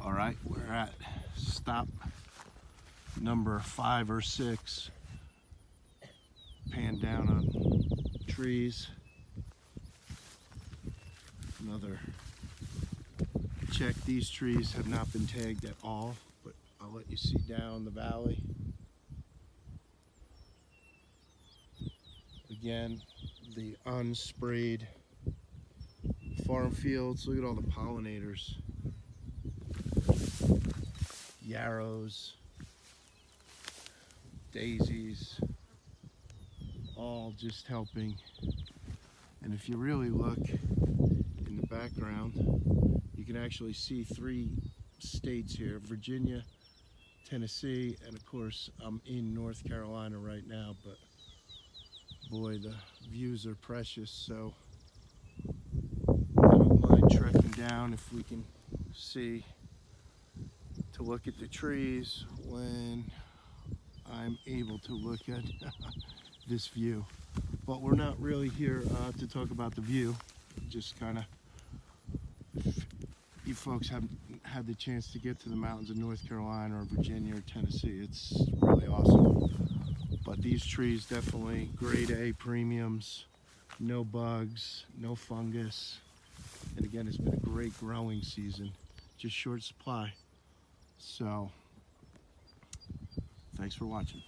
All right, we're at stop number 5 or 6. Pan down on trees. Another check. These trees have not been tagged at all, but I'll let you see down the valley. Again, the unsprayed farm fields. Look at all the pollinators. Yarrows, daisies, all just helping. And if you really look in the background, you can actually see 3 states here: Virginia, Tennessee, and of course I'm in North Carolina right now, but boy, the views are precious, so I don't mind trekking down if we can see to look at the trees when I'm able to look at this view. But we're not really here to talk about the view. Just kind of, if you folks haven't had the chance to get to the mountains of North Carolina or Virginia or Tennessee, it's really awesome. But these trees definitely grade A premiums, no bugs, no fungus. And again, it's been a great growing season, just short supply. So, thanks for watching.